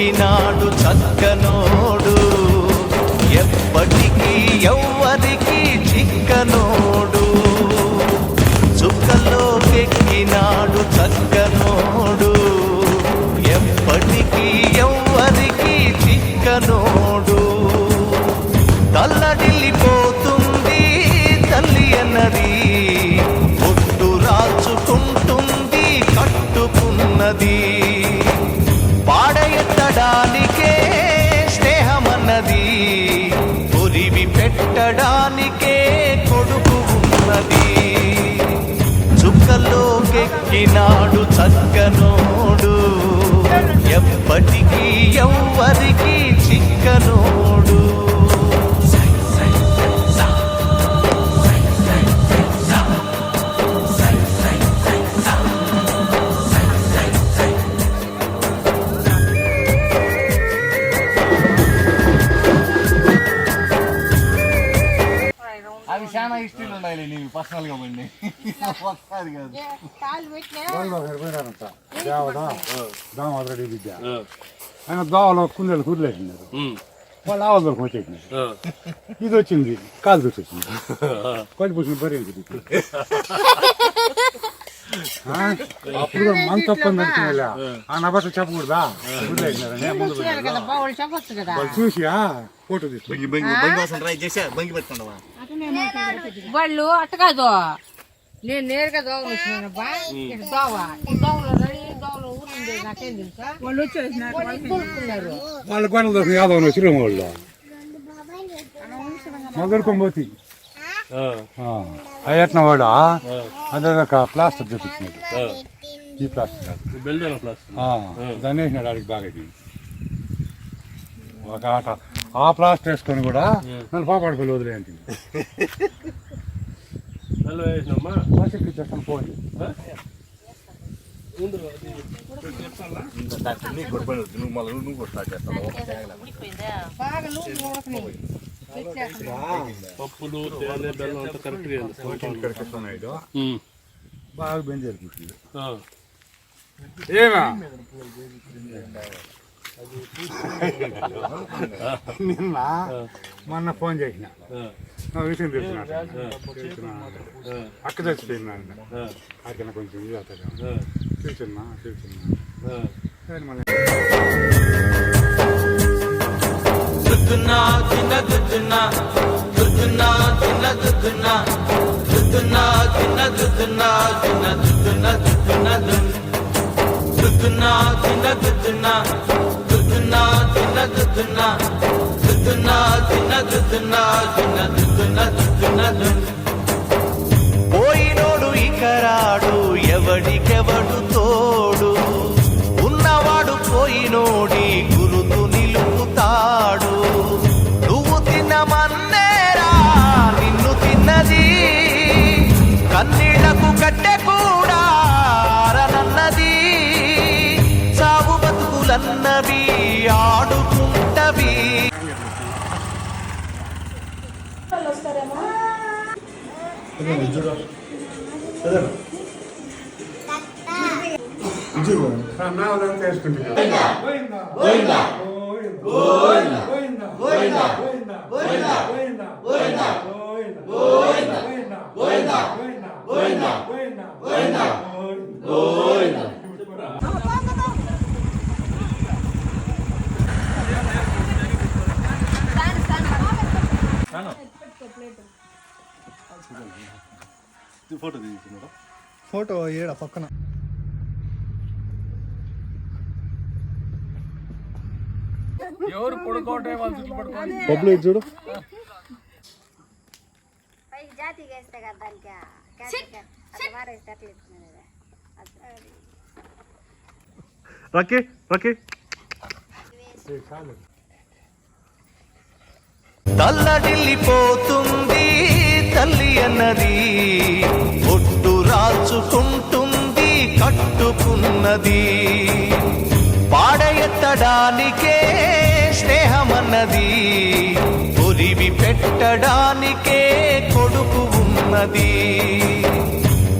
ఎక్కినాడు చక్కనోడు ఎప్పటికీ ఎవ్వరికి చిక్కనోడు చుక్కలోకెక్కినాడు చక్కనోడు ఎప్పటికీ ఎవ్వరికి చిక్కనోడు తల్లడిల్లిపోతుంది తల్లి అన్నది ఒట్టు రాచుకుంటుంది కట్టుకున్నది పాడెత్తడానికే స్నేహమన్నది కొరివి పెట్టడానికే కొడుకు ఉన్నది చుక్కలోకెక్కినాడు చక్కనోడు ఎప్పటికీ ఎవ్వరికి చిక్కనోడు అవి చాలా హిస్టరీలు ఉన్నాయి నీవు పర్సనల్ గా పండి ఆల్రెడీ విద్య ఆయన దోవలో కుందేళ్ళు కూరలేసినారు వాళ్ళు ఆవదలకు వచ్చేసినారు ఇది వచ్చింది కాలు దూసి వచ్చింది కొద్ది పూసిన బరి అప్పుడు మన తప్పని నడిచిన ఆ నబట్టు చెప్పకూడదా కూరలేసినారని ముందు చూసి ఫోటో తీసుకు వాళ్ళు అట్ట కాదు నేను నేరుగా దోవ వచ్చినానబ్బా దోవ దోవలో ఊరుండే నాకేం తెలుసా వాళ్ళు వచ్చేసినారు వాళ్ళ గొడవలు దోసిన యాదవ్ శ్రీరామ వాళ్ళు మొదలుకోబోతి అయ్యట్న వాడు అదే ప్లాస్టర్ చూపించినాడు ఈ ప్లాస్టర్ దాన్ని వేసినాడు ఆడికి బాగా ఒక ఆట ఆ ప్లాస్టర్ వేసుకొని కూడా నన్ను పాపాడుకోవాలి వదిలే అంటే చేస్తాను పోండి పప్పులు బెల్లం అంతా కరెక్ట్ బాగా బెంజ్ జరుగుతుంది ఏమా నిన్న మొన్న ఫోన్ చేసిన విషయం తెలుసున్నా అక్క చచ్చిపోయింది అక్కడ కొంచెం ఇది అవుతాడు తెలుసున్నా పోయినోడు ఇకరాడు ఎవడికెవడు తోడు ఉన్నవాడు పోయినోడి గురుతు నిలుపుతాడు నువ్వు తిన్నమన్నేరా నిన్ను తిన్నది కన్నీళ్లకు కట్టె కూడా ఆరనన్నది సాగు బతుకులన్నవి ఆడుకుంటవి ఫోటో తీసుకున్నారా ఫోటో ఏడ పక్కన ఎవరు పడుకోవటే వాళ్ళు చుట్టూ పడుకోవాలి పబ్లిక్ చూడు రకే తల్లడిల్లిపోతుంది తల్లి అన్నది ఒట్టు రాచుకుంటుంది కట్టుకున్నది పాడెత్తడానికే స్నేహమన్నది కొరివి పెట్టడానికే కొడుకు ఉన్నది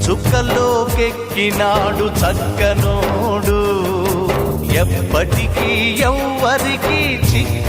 చుక్కలోకెక్కినాడు చక్కనోడు ఎప్పటికీ ఎవ్వరికి